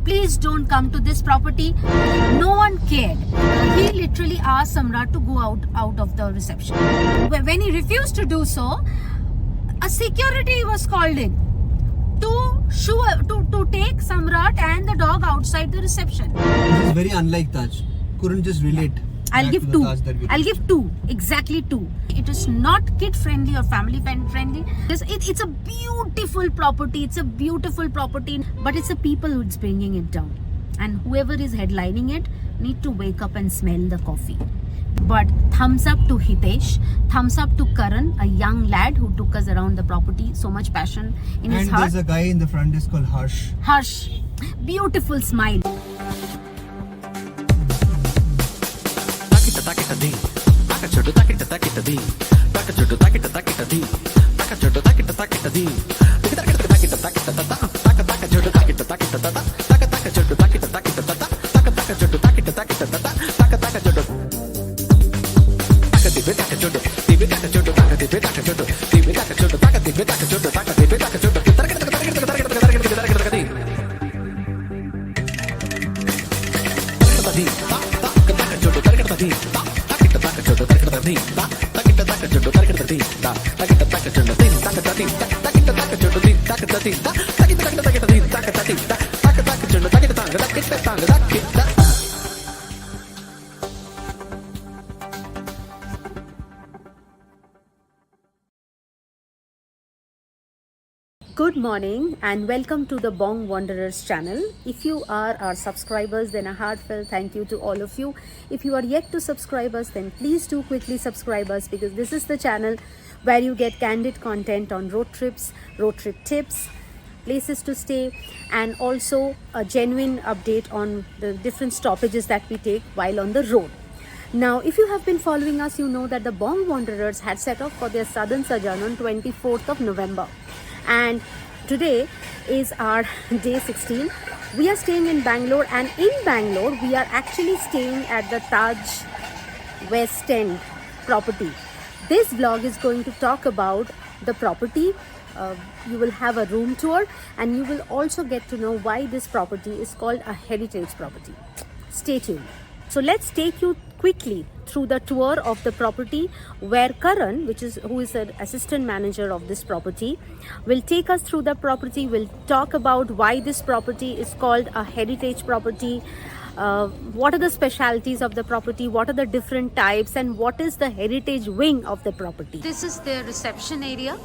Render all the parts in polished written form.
please don't come to this property. No one cared. He literally asked Samrat to go out of the reception. When he refused to do so, a security was called in to take Samrat and the dog outside the reception. This is very unlike Taj. Couldn't just relate. I'll give two. Exactly two. It is not kid friendly or family friendly. It's a beautiful property. But it's the people who's bringing it down. And whoever is headlining it need to wake up and smell the coffee. But thumbs up to Hitesh, thumbs up to Karan, a young lad who took us around the property. So much passion in his heart. And there's a guy in the front desk called Harsh. Harsh, beautiful smile. Good morning and welcome to the Bong Wanderers channel. If you are our subscribers, then a heartfelt thank you to all of you. If you are yet to subscribe us, then please do quickly subscribe us, because this is the channel where you get candid content on road trips, road trip tips, places to stay, and also a genuine update on the different stoppages that we take while on the road. Now, if you have been following us, you know that the Bong Wanderers had set off for their southern sojourn on 24th of November. And today is our day 16. We are staying in Bangalore, and in Bangalore we are actually staying at the Taj West End property. This vlog is going to talk about the property. You will have a room tour, and you will also get to know why this property is called a heritage property. Stay tuned. So let's take you quickly through the tour of the property, where Karan, who is an assistant manager of this property, will take us through the property. We'll talk about why this property is called a heritage property, what are the specialities of the property, what are the different types, and what is the heritage wing of the property. This is the reception area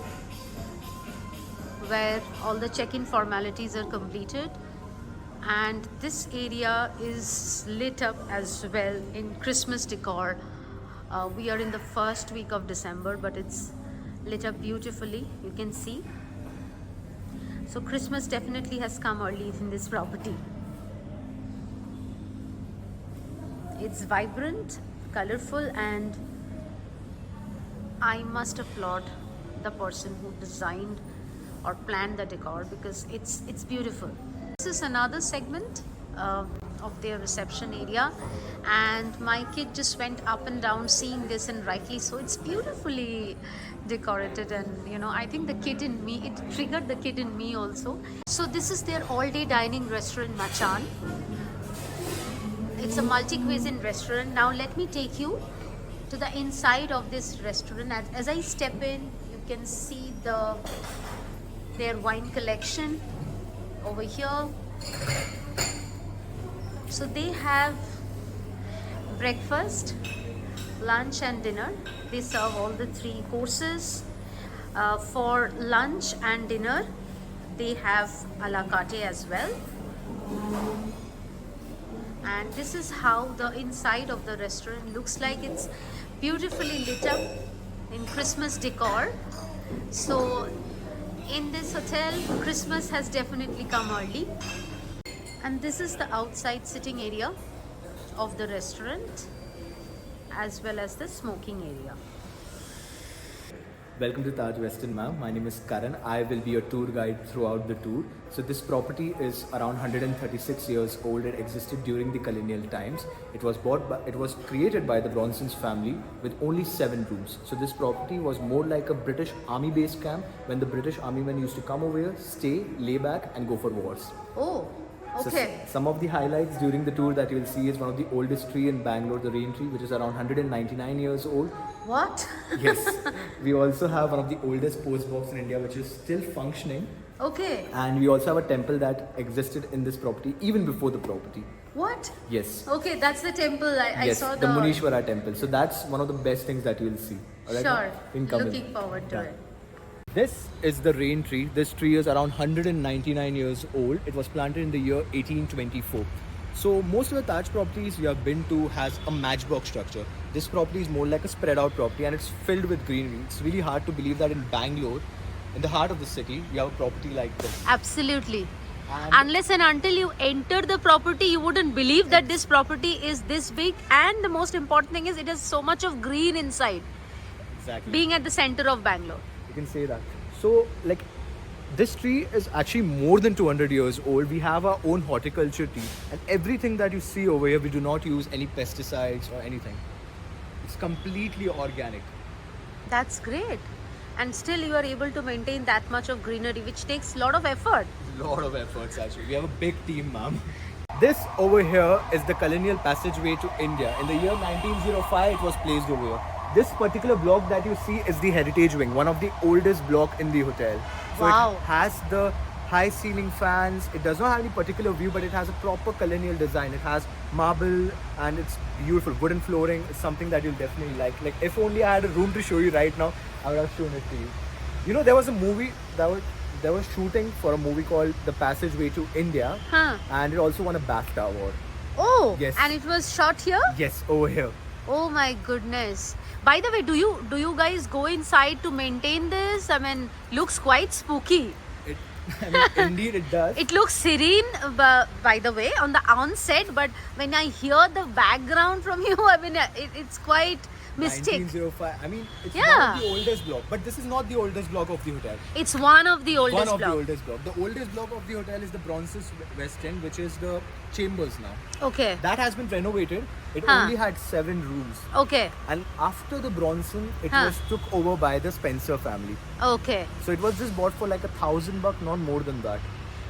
where all the check-in formalities are completed. And this area is lit up as well in Christmas decor. We are in the first week of December, but it's lit up beautifully, you can see. So Christmas definitely has come early in this property. It's vibrant, colorful, and I must applaud the person who designed or planned the decor, because it's beautiful. This is another segment of their reception area, and my kid just went up and down seeing this, and rightly so. It's beautifully decorated, and I think the kid in me, it triggered the kid in me also. So this is their all-day dining restaurant, Machan. It's a multi-cuisine restaurant. Now let me take you to the inside of this restaurant. As I step in, you can see their wine collection over here. So they have breakfast, lunch and dinner. They serve all the three courses. For lunch and dinner, they have a la carte as well. And this is how the inside of the restaurant looks like. It's beautifully lit up in Christmas decor. So in this hotel, Christmas has definitely come early. And this is the outside sitting area of the restaurant, as well as the smoking area. Welcome to Taj Westin, ma'am. My name is Karan. I will be your tour guide throughout the tour. So this property is around 136 years old. It existed during the colonial times. It was created by the Bronsons family with only 7 rooms. So this property was more like a British army base camp when the British army men used to come over here, stay, lay back and go for wars. Oh, So Okay. some of the highlights during the tour that you will see is one of the oldest tree in Bangalore, the rain tree, which is around 199 years old. What? Yes. We also have one of the oldest post box in India, which is still functioning. Okay. And we also have a temple that existed in this property even before the property. What? Yes. Okay, that's the temple. I Yes, saw the Munishwara temple. So that's one of the best things that you will see. Alright? Sure. You can come in. Looking forward to Yeah. it. This is the rain tree. This tree is around 199 years old. It was planted in the year 1824. So most of the Taj properties you have been to has a matchbox structure. This property is more like a spread out property and it's filled with greenery. It's really hard to believe that in Bangalore, in the heart of the city, you have a property like this. Absolutely. And Unless and until you enter the property, you wouldn't believe that this property is this big. And the most important thing is it has so much of green inside, exactly. being at the center of Bangalore. You can say that. So, like, this tree is actually more than 200 years old. We have our own horticulture team, and everything that you see over here, we do not use any pesticides or anything. It's completely organic. That's great. And still you are able to maintain that much of greenery, which takes a lot of effort. Lot of efforts actually. We have a big team, ma'am. This over here is the colonial passageway to India. In the year 1905, it was placed over here. This particular block that you see is the heritage wing, one of the oldest block in the hotel. So Wow. it has the high ceiling fans. It does not have any particular view, but it has a proper colonial design. It has marble and it's beautiful. Wooden flooring is something that you'll definitely like. Like if only I had a room to show you right now, I would have shown it to you. You know, there was a movie that was shooting for a movie called The Passageway to India, Huh. and it also won a BAFTA award. Oh, Yes. and it was shot here? Yes, over here. Oh my goodness. By the way, do you guys go inside to maintain this? I mean, looks quite spooky. It, I mean, indeed, it does. It looks serene, by the way, on the onset, but when I hear the background from you, I mean, it's quite mystic. 1905. I mean, it's Yeah. one of the oldest block, but this is not the oldest block of the hotel. It's one of the oldest One of block. the oldest block. The oldest block of the hotel is the Bronx's West End, which is the chambers now. Okay. That has been renovated. It Huh. only had 7 rooms. Okay. And after the Bronson, it Huh. was took over by the Spencer family. Okay. So it was just bought for like $1,000, not more than that.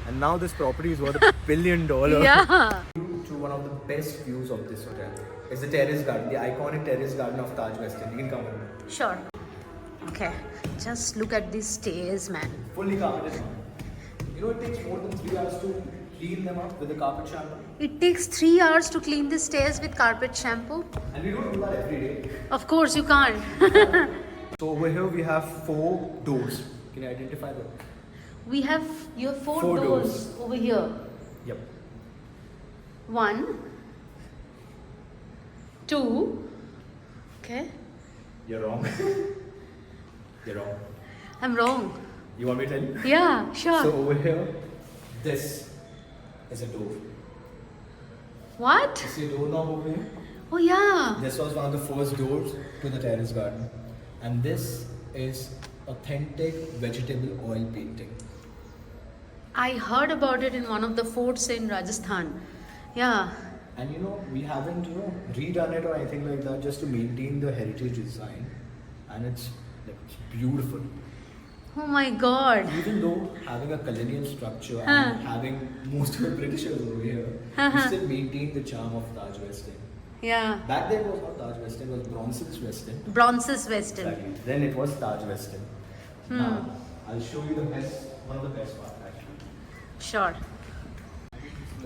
And now this property is worth $1 billion. Yeah. To one of the best views of this hotel is the terrace garden, the iconic terrace garden of Taj West End. You can come in. Sure. Okay. Just look at these stairs, man. Fully carpeted. You know, it takes more than 3 hours to clean them up with the carpet shampoo. It takes 3 hours to clean the stairs with carpet shampoo. And we don't do that every day. Of course, you can't. So over here we have 4 doors. Can you identify them? You have four Four doors doors. over here. Yep. 1, 2. Okay. You're wrong. You're wrong. I'm wrong. You want me to tell you? Yeah, sure. So over here, this is a door. What? You see a doorknob over here? Oh, yeah. This was one of the first doors to the terrace garden. And this is authentic vegetable oil painting. I heard about it in one of the forts in Rajasthan. Yeah. And you know, we haven't, redone it or anything like that just to maintain the heritage design. And it's beautiful. Oh my God. Even though having a colonial structure Huh. and having most of the Britishers over here, we Uh-huh. still maintain the charm of Taj West End. Yeah. Back then it was not Taj West End, it was Bronson's West End. Bronx's West End. Exactly. Then it was Taj West End. Hmm. Now, I'll show you the best, one of the best parts actually. Sure.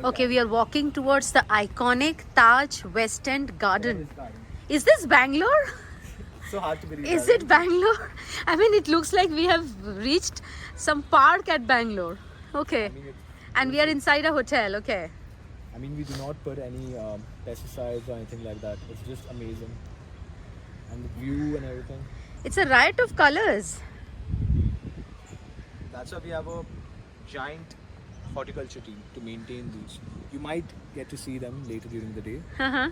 Okay, we are walking towards the iconic Taj West End Garden. Is this Bangalore? So hard to believe. Is that, it Bangalore? I mean, it looks like we have reached some park at Bangalore. Okay. I mean, And we are inside a hotel. Okay. I mean, we do not put any pesticides or anything like that. It's just amazing. And the view and everything. It's a riot of colors. That's why we have a giant horticulture team to maintain these. You might get to see them later during the day. Uh-huh.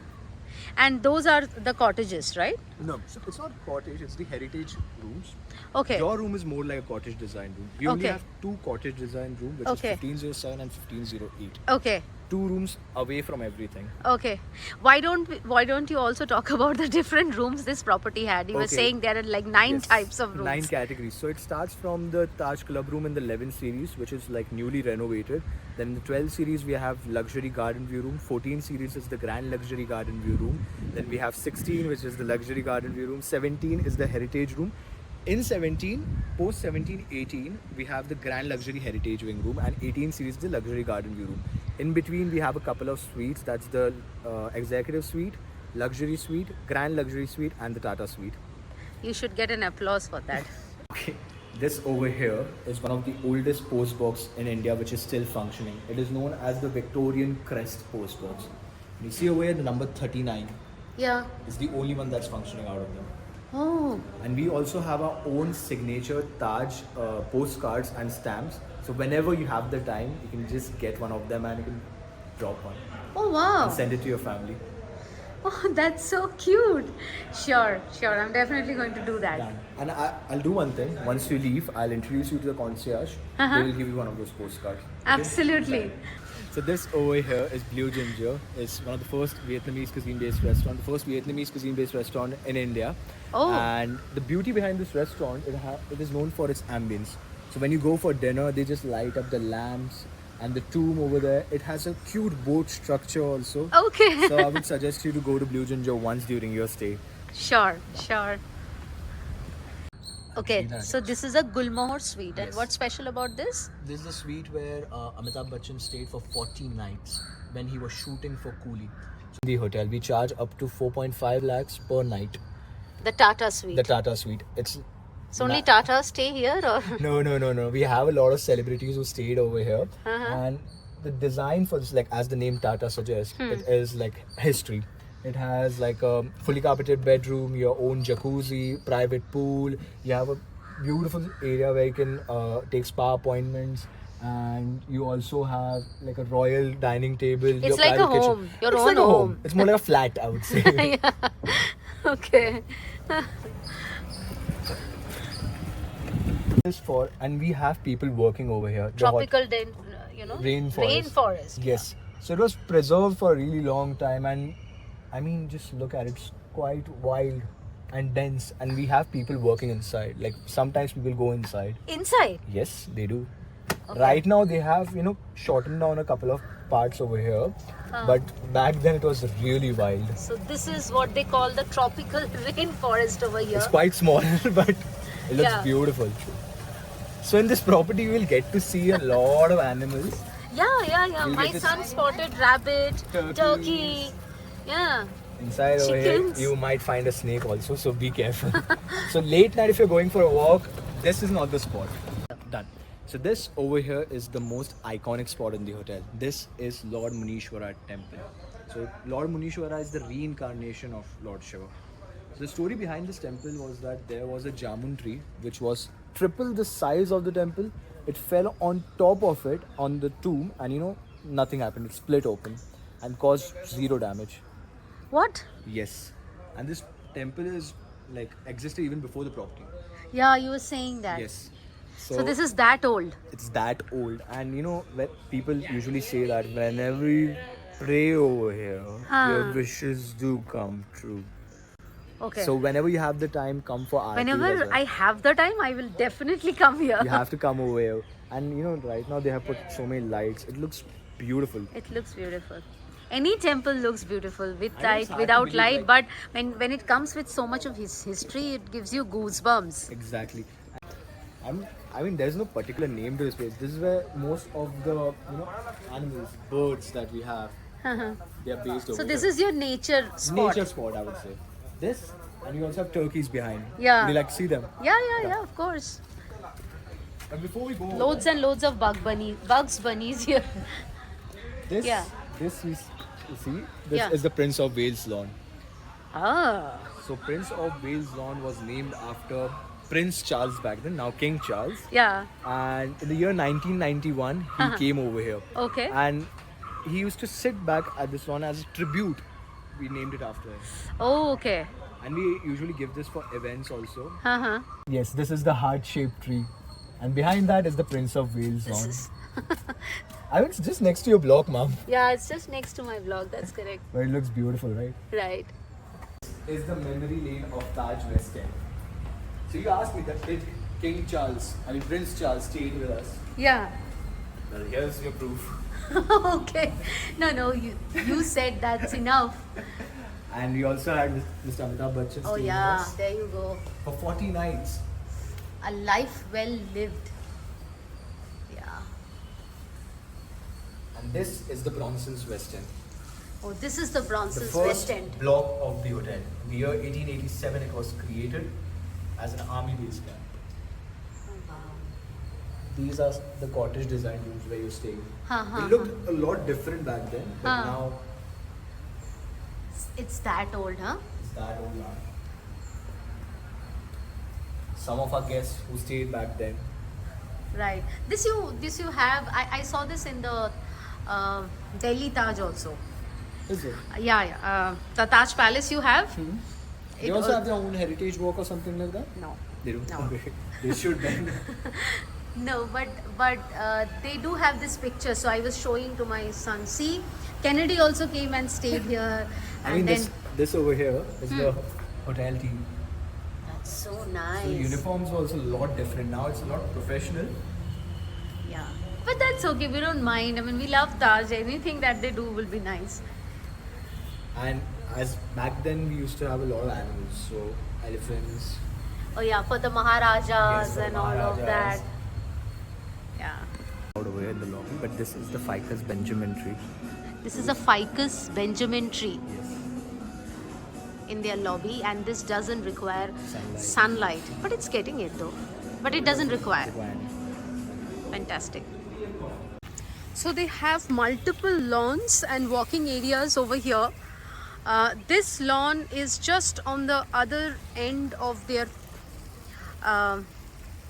And those are the cottages, right? No, so it's not cottage, it's the heritage rooms. Okay. Your room is more like a cottage design room. We only Okay. have 2 cottage design rooms, which Okay. is 1507 and 1508. Okay. 2 rooms away from everything. Okay. Why don't you also talk about the different rooms this property had? You were Okay. saying there are like 9 Yes, types of rooms. 9 categories. So it starts from the Taj Club room in the 11 series, which is like newly renovated. Then in the 12 series, we have luxury garden view room. 14 series is the grand luxury garden view room. Then we have 16, which is the luxury garden view room. 17 is the heritage room. In 17, post 17, 18, we have the grand luxury heritage wing room, and 18 series the luxury garden view room. In between, we have a couple of suites. That's the executive suite, luxury suite, grand luxury suite, and the Tata suite. You should get an applause for that. Okay. This over here is one of the oldest post box in India, which is still functioning. It is known as the Victorian Crest post box. You see over here, the number 39 Yeah. is the only one that's functioning out of them. Oh. And we also have our own signature Taj postcards and stamps. So whenever you have the time, you can just get one of them and you can drop one Oh wow. and send it to your family. Oh, that's so cute. Sure. I'm definitely going to do that. Done. And I'll do one thing. Once you leave, I'll introduce you to the concierge. They will give you one of those postcards. Okay? Absolutely. So this over here is Blue Ginger. It's one of the first Vietnamese cuisine-based restaurant, the first Vietnamese cuisine-based restaurant in India. Oh. And the beauty behind this restaurant, it is known for its ambience. So when you go for dinner, they just light up the lamps and the tomb over there. It has a cute boat structure also. Okay. So I would suggest you to go to Blue Ginger once during your stay. Sure. Okay, See that? so this is a Gulmohar suite, and Yes. what's special about this? This is a suite where Amitabh Bachchan stayed for 40 nights when he was shooting for Coolie. In the hotel, we charge up to 4.5 lakhs per night. The Tata suite. The Tata suite. It's So only Tata stay here, or? no. We have a lot of celebrities who stayed over here, and the design for this, like as the name Tata suggests, it is like history. It has like a fully carpeted bedroom, your own jacuzzi, private pool. You have a beautiful area where you can take spa appointments, and you also have like a royal dining table. It's your like a private home, your it's own like a home. It's more like a flat, I would say. Yeah. Okay. This for, and we have people working over here. The Tropical, rainforest. rainforest. Yes. So it was preserved for a really long time, and I mean, just look at it. It's quite wild and dense, and we have people working inside. Like sometimes people go inside. Inside. Yes, they do. Okay. Right now they have shortened down a couple of parts over here, but back then it was really wild. So this is what they call the tropical rainforest over here. It's quite small, but it looks Yeah. beautiful. So in this property, you will get to see a lot of animals. Yeah. You'll My get to son see spotted rabbit, turkeys. turkey. Yeah. Inside over here, Chickens. you might find a snake also, so be careful. So late night, if you're going for a walk, this is not the spot. Done. So this over here is the most iconic spot in the hotel. This is Lord Munishwara temple. So Lord Munishwara is the reincarnation of Lord Shiva. So the story behind this temple was that there was a jamun tree which was triple the size of the temple. It fell on top of it on the tomb, and nothing happened. It split open and caused zero damage. What? Yes, and this temple is like existed even before the property. Yeah, you were saying that. Yes, So this is that old. it's that old, and when people usually say that whenever you pray over here, your wishes do come true. Okay. So whenever you have the time, come for aarti. Whenever as well. I have the time, I will definitely come here. You have to come over here, and right now they have put so many lights. It looks beautiful. It looks beautiful. Any temple looks beautiful with I know it's light, hard to without believe, light, like- but when it comes with so much of his history, it gives you goosebumps. Exactly. I mean, there's no particular name to this place. This is where most of the animals, birds that we have, they are based over. So this here. is your nature spot. Nature spot, I would say. This, and you also have turkeys behind. Yeah. Would you like to see them? Yeah, of course. But before we go, Loads and loads of bugs bunnies here. this, Yeah. this is, you see, this Yeah. is the Prince of Wales lawn. Ah, So Prince of Wales lawn was named after Prince Charles back then, now King Charles. yeah. And in the year 1991, he came over here. Okay. And he used to sit back at this lawn as a tribute. We named it after him. Oh, okay. And we usually give this for events also. Uh-huh. Yes, this is the heart-shaped tree. And behind that is the Prince of Wales lawn. I mean, it's just next to your block, mom. Yeah, it's just next to my block. That's correct. But it looks beautiful, right? Right. Is the memory lane of Taj West End. So you asked me that did Prince Charles stayed with us? Yeah. Well, here's your proof. Okay. No, you said that's enough. And we also had Mr. Amitabh Bachchan Oh staying yeah, with us there you go. for 40 nights. A life well lived. Yeah. And this is the Bronson's West End. Oh, this is the The Bronson's first West End. block of the hotel. In the year 1887, it was created as an army base camp. Oh, wow. These are the cottage design rooms where you're staying. Ha, It looked a lot different back then, but Huh. now It's that old, huh? it's that old now. Some of our guests who stayed back then. Right. This you have. I saw this in the Delhi Taj also. Is it? Yeah. The Taj Palace you have. They It also al- have their own heritage walk or something like that? No. They do. No. Okay. They should then. No, but they do have this picture. So I was showing to my son. See, Kennedy also came and stayed here, I and mean, then this over here is the hotel team. that's so So the nice. uniforms were also a lot different. Now it's a lot professional. Yeah, but that's okay. We don't mind. I mean, we love Taj. Anything that they do will be nice. And as back then, we used to have a lot of animals. So elephants. Oh yeah, for the Maharajas Yes, for and all of Maharajas. that. Yeah. Out over here in the lobby, but this is the Ficus Benjamin tree. This is a Ficus Benjamin tree Yes. in their lobby, and this doesn't require Sunlight. sunlight. But it's getting it though. But it doesn't require. Required. Fantastic. So they have multiple lawns and walking areas over here. This lawn is just on the other end of their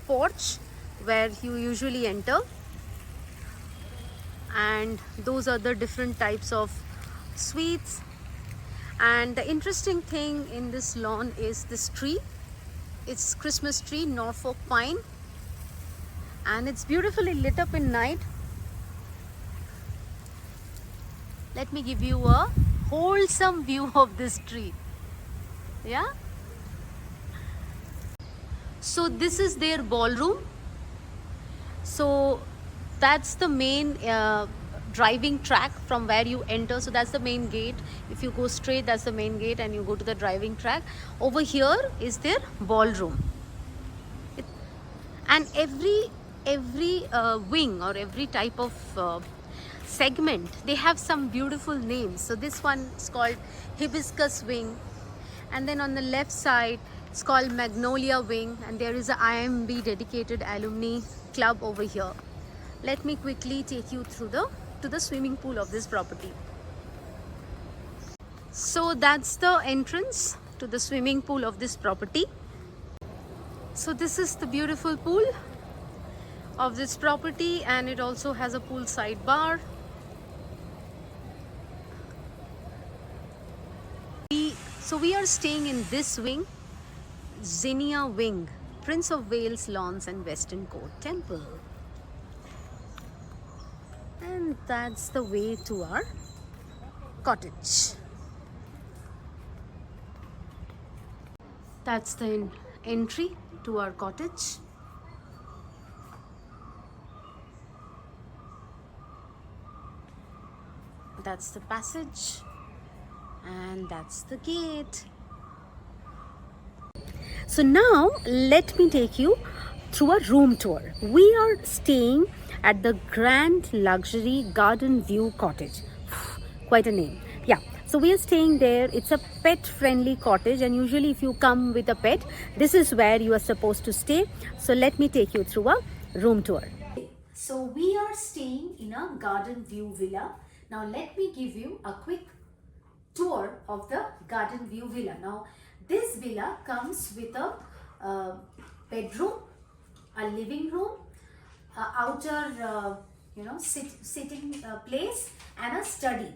porch where you usually enter, and those are the different types of sweets. And the interesting thing in this lawn is this tree. It's Christmas tree, Norfolk pine, and it's beautifully lit up in night. Let me give you a wholesome view of this tree. Yeah. So this is their ballroom. So that's the main driving track from where you enter. So that's the main gate. If you go straight, that's the main gate, and you go to the driving track. Over here is their ballroom. And every wing or every type of segment, they have some beautiful names. So this one is called Hibiscus Wing, and then on the left side it's called Magnolia Wing, and there is a IMB dedicated alumni club over here. Let me quickly take you through to the swimming pool of this property. So that's the entrance to the swimming pool of this property. So this is the beautiful pool of this property, and it also has a poolside bar. So we are staying in this wing, Zinnia Wing, Prince of Wales Lawns and Western Court Temple. And that's the way to our cottage. That's the entry to our cottage. That's the passage, and that's the gate. So now let me take you through a room tour. We are staying at the Grand Luxury Garden View Cottage. Quite a name. Yeah. So we are staying there. It's a pet-friendly cottage, and usually if you come with a pet, this is where you are supposed to stay. So let me take you through a room tour. So we are staying in a garden view villa. Now let me give you a quick tour of the garden view villa. Now this villa comes with a bedroom, a living room, outer sitting place, and a study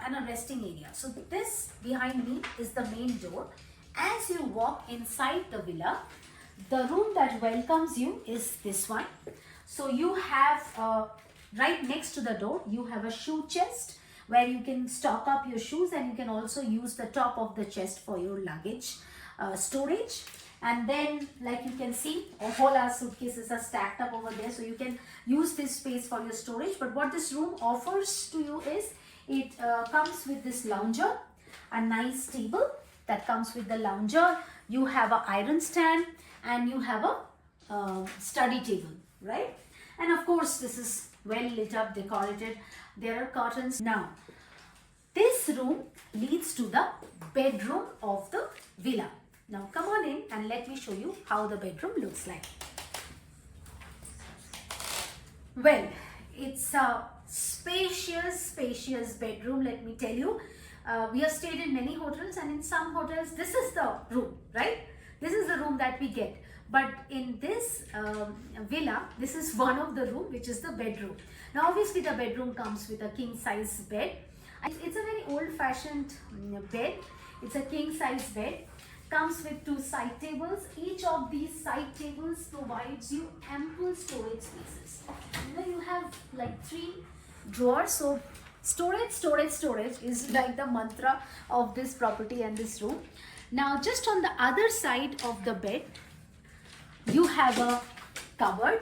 and a resting area. So this behind me is the main door. As you walk inside the villa, the room that welcomes you is this one. So you have Right next to the door, you have a shoe chest where you can stock up your shoes, and you can also use the top of the chest for your luggage storage. And then, like you can see, all our suitcases are stacked up over there, so you can use this space for your storage. But what this room offers to you is, it comes with this lounger, a nice table that comes with the lounger. You have an iron stand, and you have a study table, right? And of course, this is well lit up, decorated. There are curtains. Now, this room leads to the bedroom of the villa. Now come on in and let me show you how the bedroom looks like. Well, it's a spacious bedroom, let me tell you. We have stayed in many hotels, and in some hotels this is the room, right? This is the room that we get. But in this villa, this is one of the room, which is the bedroom. Now obviously the bedroom comes with a king size bed. It's a very old fashioned bed. It's a king size bed. Comes with 2 side tables. Each of these side tables provides you ample storage spaces. Then you have like 3 drawers. So storage is like the mantra of this property and this room. Now just on the other side of the bed, you have a cupboard,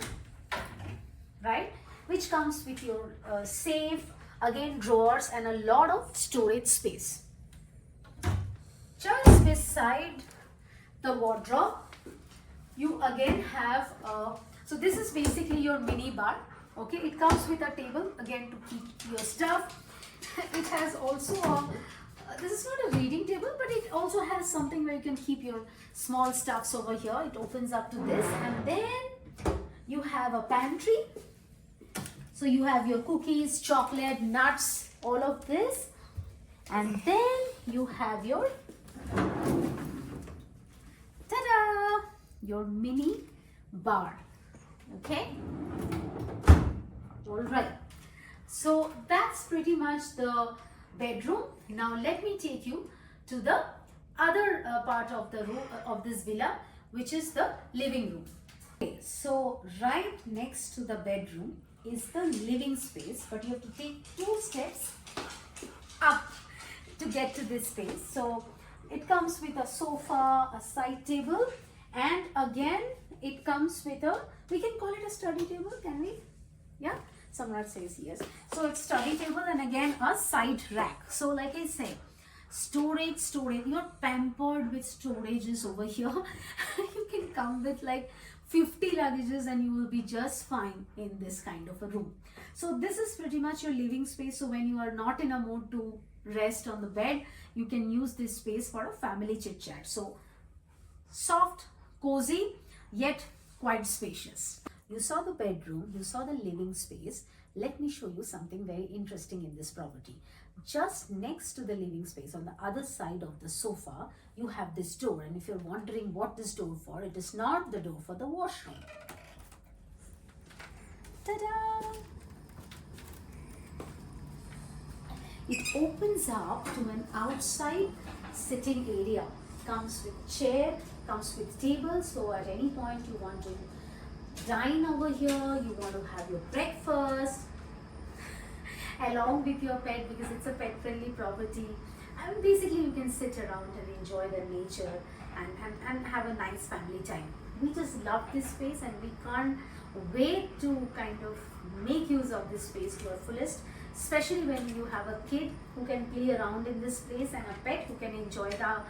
right, which comes with your safe, again drawers, and a lot of storage space. Just beside the wardrobe, you again have so this is basically your mini bar. Okay, it comes with a table again to keep your stuff. It has also a this is not a reading table, but it also has something where you can keep your small stuffs over here. It opens up to this, and then you have a pantry. So you have your cookies, chocolate, nuts, all of this, and then you have your ta-da, your mini bar. Okay, all right. So that's pretty much the bedroom. Now let me take you to the other part of the room of this villa, which is the living room. Okay, so right next to the bedroom is the living space, but you have to take 2 steps up to get to this space. So it comes with a sofa, a side table, and again it comes with a, we can call it a study table, can we? Yeah, Samrat says yes. So it's study table, and again a side rack. So like I said, storage, you're pampered with storages over here. You can come with like 50 luggages and you will be just fine in this kind of a room. So this is pretty much your living space. So when you are not in a mood to rest on the bed, you can use this space for a family chit chat. So soft, cozy, yet quite spacious. You saw the bedroom, you saw the living space. Let me show you something very interesting in this property. Just next to the living space, on the other side of the sofa, you have this door. And if you're wondering what this door for, it is not the door for the washroom. Ta-da! It opens up to an outside sitting area. Comes with chair, comes with table. So at any point you want to dine over here, you want to have your breakfast along with your pet, because it's a pet friendly property. And basically you can sit around and enjoy the nature and have a nice family time. We just love this space, and we can't wait to kind of make use of this space to our fullest, especially when you have a kid who can play around in this place and a pet who can enjoy the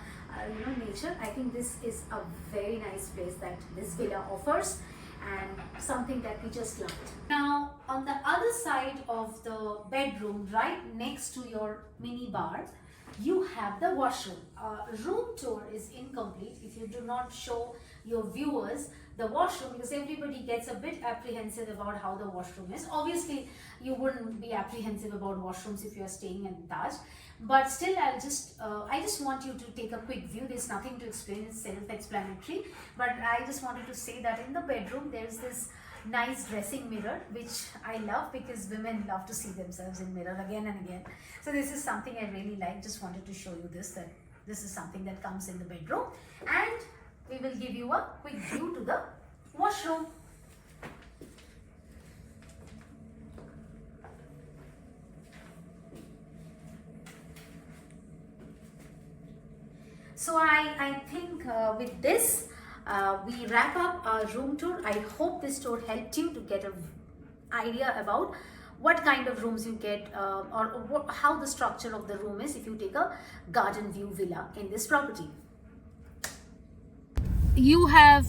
nature. I think this is a very nice place that this villa offers, and something that we just loved. Now on the other side of the bedroom, right next to your mini bar, you have the washroom. Room tour is incomplete if you do not show your viewers the washroom, because everybody gets a bit apprehensive about how the washroom is. Obviously you wouldn't be apprehensive about washrooms if you are staying in Taj, but still I just want you to take a quick view. There's nothing to explain, it's self-explanatory, but I just wanted to say that in the bedroom there's this nice dressing mirror, which I love because women love to see themselves in mirror again and again. So this is something I really like. Just wanted to show you this, that this is something that comes in the bedroom, and we will give you a quick view to the washroom. So I think with this, we wrap up our room tour. I hope this tour helped you to get an idea about what kind of rooms you get or how the structure of the room is if you take a garden view villa in this property. You have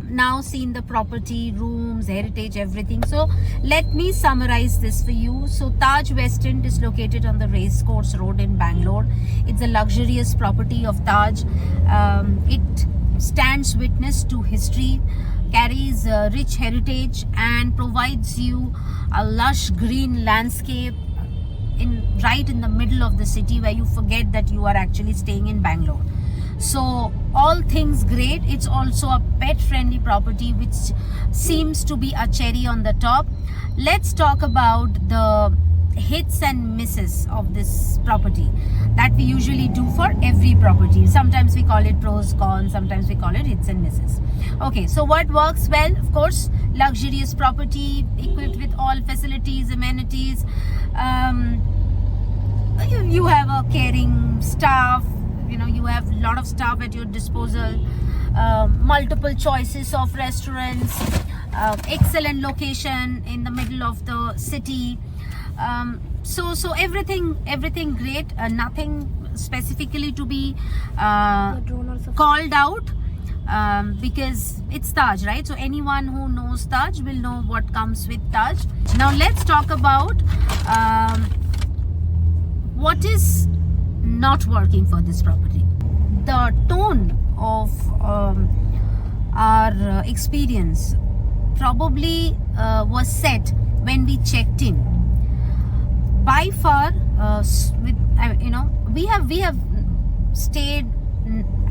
now seen the property, rooms, heritage, everything. So let me summarize this for you. So Taj West End is located on the Racecourse Road in Bangalore. It's a luxurious property of Taj. It stands witness to history, carries rich heritage, and provides you a lush green landscape right in the middle of the city, where you forget that you are actually staying in Bangalore. So all things great. It's also a pet friendly property, which seems to be a cherry on the top. Let's talk about the hits and misses of this property that we usually do for every property. Sometimes we call it pros, cons, sometimes we call it hits and misses. Okay, so what works well? Of course, luxurious property equipped with all facilities, amenities. You have a caring staff. You have a lot of stuff at your disposal, multiple choices of restaurants, excellent location in the middle of the city. So everything great. Nothing specifically to be called out, because it's Taj, right? So anyone who knows Taj will know what comes with Taj. Now let's talk about what is not working for this property. The tone of our experience probably was set when we checked in. By far, we have stayed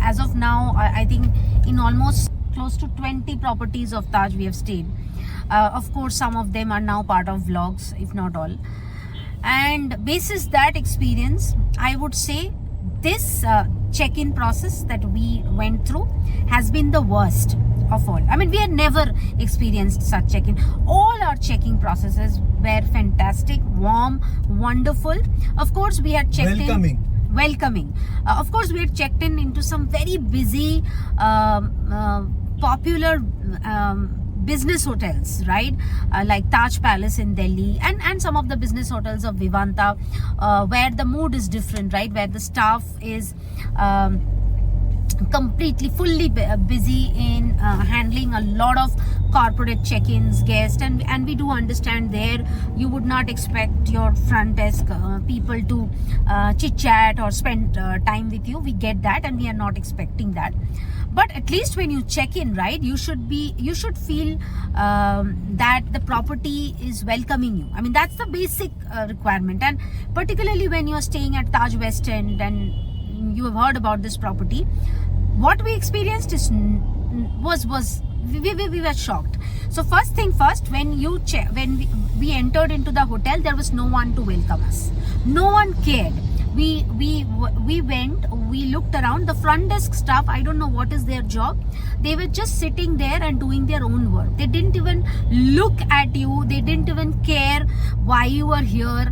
as of now. I think in almost close to 20 properties of Taj we have stayed. Of course, some of them are now part of vlogs, if not all. And basis that experience, I would say this check-in process that we went through has been the worst of all. I mean, we had never experienced such check-in. All our checking processes were fantastic, warm, wonderful. Of course, we had checked welcoming. Of course, we had checked in into some very busy, popular business hotels, right? Like Taj Palace in Delhi, and some of the business hotels of Vivanta, where the mood is different, right? Where the staff is completely fully busy in handling a lot of corporate check-ins, guests, and we do understand there you would not expect your front desk people to chit chat or spend time with you. We get that, and we are not expecting that. But at least when you check in, right, you should feel that the property is welcoming you. I mean, that's the basic requirement. And particularly when you're staying at Taj West End and you have heard about this property, what we experienced is we were shocked. So first thing first, when we entered into the hotel, there was no one to welcome us. No one cared. We went, we looked around. The front desk staff, I don't know what is their job. They were just sitting there and doing their own work. They didn't even look at you. They didn't even care why you were here.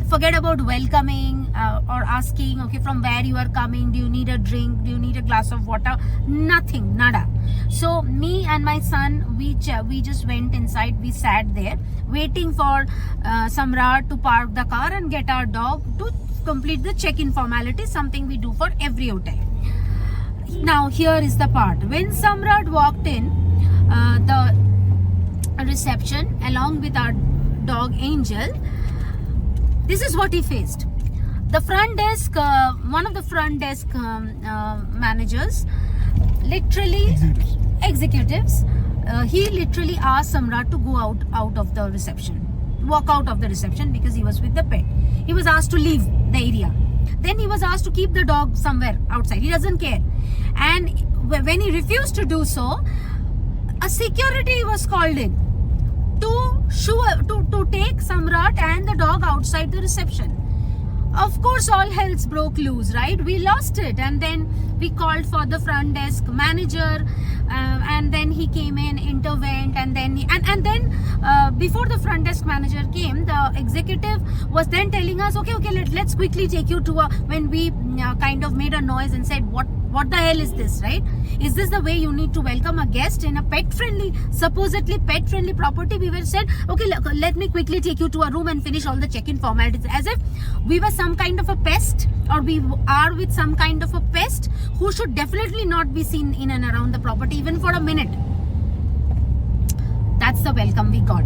Forget about welcoming or asking, okay, from where you are coming. Do you need a drink? Do you need a glass of water? Nothing, nada. So me and my son, we just went inside. We sat there waiting for Samrat to park the car and get our dog to complete the check-in formality, something we do for every hotel. Now here is the part. When Samrat walked in the reception along with our dog Angel, this is what he faced. The front desk, one of the front desk managers, literally executives, he literally asked Samrat to go out of the reception, walk out of the reception, because he was with the pet. He was asked to leave the area. Then he was asked to keep the dog somewhere outside. He doesn't care. And when he refused to do so, a security was called in to take Samrat and the dog outside the reception. Of course, all hells broke loose, right? We lost it, and then we called for the front desk manager. and then he came in, intervened, and then before the front desk manager came, the executive was then telling us, okay, let's quickly take you to when we kind of made a noise and said, what the hell is this, right? Is this the way you need to welcome a guest in a supposedly pet friendly property? We were said, okay, let me quickly take you to a room and finish all the check-in formalities, as if we were some kind of a pest, or we are with some kind of a pest who should definitely not be seen in and around the property even for a minute. That's the welcome we got.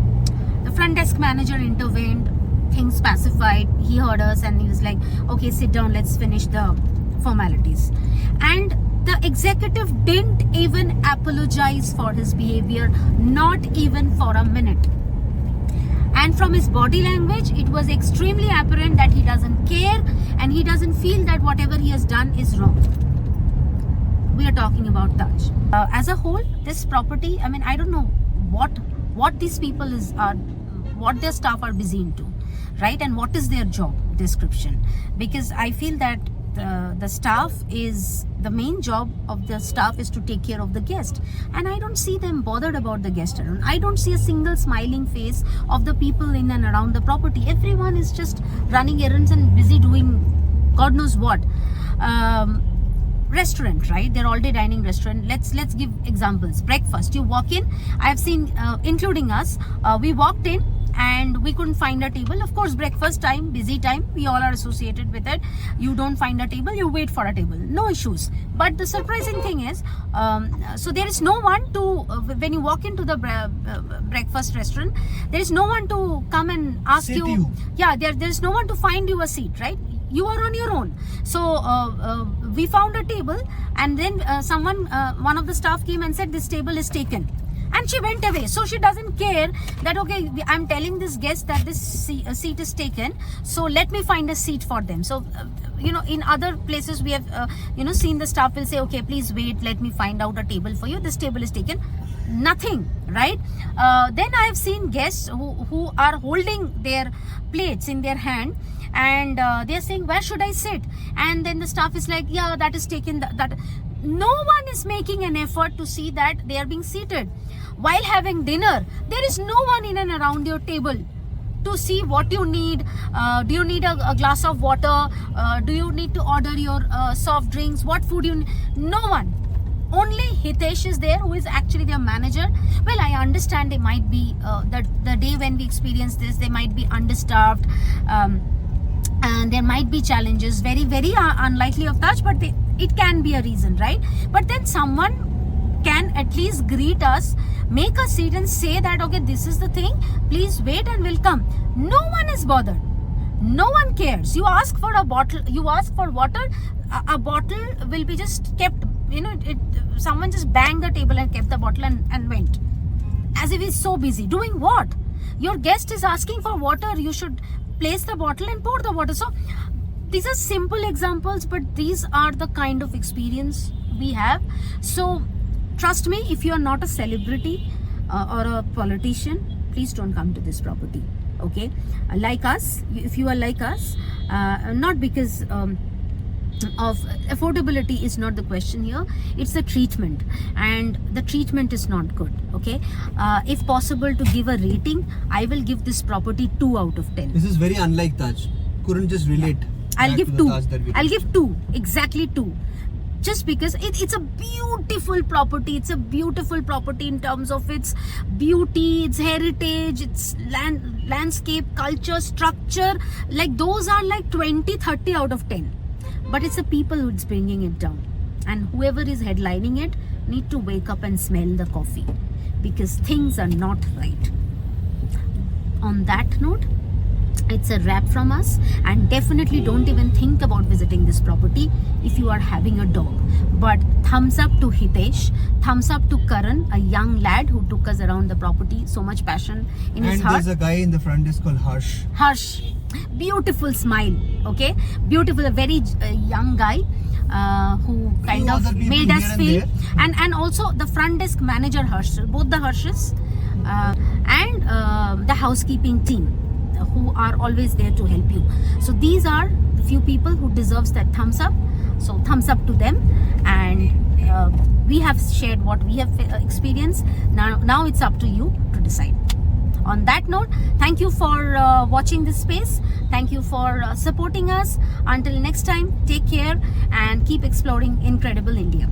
The front desk manager intervened, things pacified, he heard us and he was like, okay, sit down, let's finish the formalities. And the executive didn't even apologize for his behavior, not even for a minute. And from his body language, it was extremely apparent that he doesn't care and he doesn't feel that whatever he has done is wrong. We are talking about Taj. As a whole, this property, I mean, I don't know what these people what their staff are busy into, right? And what is their job description? Because I feel that the main job of the staff is to take care of the guest, and I don't see them bothered about the guest around. I don't see a single smiling face of the people in and around the property. Everyone is just running errands and busy doing God knows what. Restaurant, right? They're all-day dining restaurant. Let's give examples. Breakfast, you walk in, I've seen including us, we walked in and we couldn't find a table. Of course, breakfast time, busy time, we all are associated with it. You don't find a table, you wait for a table, no issues. But the surprising thing is, so there is no one to when you walk into the breakfast restaurant, there is no one to come and ask you. Yeah, there is no one to find you a seat, right? You are on your own. So we found a table, and then one of the staff came and said, this table is taken. And she went away. So she doesn't care that, okay, I'm telling this guest that this seat is taken, so let me find a seat for them. So, in other places we have, seen the staff will say, okay, please wait, let me find out a table for you. This table is taken. Nothing, right? Then I have seen guests who are holding their plates in their hand, and they're saying, where should I sit? And then the staff is like, yeah, that is taken. That no one is making an effort to see that they are being seated. While having dinner, there is no one in and around your table to see what you need. Do you need a glass of water? Do you need to order your soft drinks? What food you need? No one. Only Hitesh is there, who is actually their manager. Well, I understand they might be, the day when we experienced this, they might be understaffed, and there might be challenges, very, very unlikely of Taj, but it can be a reason, right? But then someone can at least greet us, make a seat and say that, okay, this is the thing, please wait and we'll come. No one is bothered. No one cares. You ask for a bottle, you ask for water, a bottle will be just kept, someone just banged the table and kept the bottle and went. As if he's so busy. Doing what? Your guest is asking for water, you should place the bottle and pour the water. So these are simple examples, but these are the kind of experience we have. So trust me, if you are not a celebrity or a politician, please don't come to this property. Okay, like us, if you are like us, not because of affordability is not the question here, it's the treatment, and the treatment is not good. Okay, if possible to give a rating, I will give this property 2 out of 10. This is very unlike Taj. Couldn't just relate. I'll give 2. I'll give 2, exactly 2. Just because it's a beautiful property. It's a beautiful property in terms of its beauty, its heritage, its landscape, culture, structure. Like those are like 20, 30 out of 10. But it's the people who's bringing it down. And whoever is headlining it need to wake up and smell the coffee. Because things are not right. On that note, it's a wrap from us, and definitely don't even think about visiting this property if you are having a dog. But thumbs up to Hitesh, thumbs up to Karan, a young lad who took us around the property, so much passion in his heart. And there's a guy in the front desk called Harsh. Harsh, beautiful smile, okay, beautiful, a very young guy who kind of made us feel, and also the front desk manager Harsh, both the Harshes and the housekeeping team, who are always there to help you. So these are the few people who deserves that thumbs up. So thumbs up to them, and we have shared what we have experienced. Now it's up to you to decide. On that note, thank you for watching this space. Thank you for supporting us. Until next time, take care and keep exploring incredible India.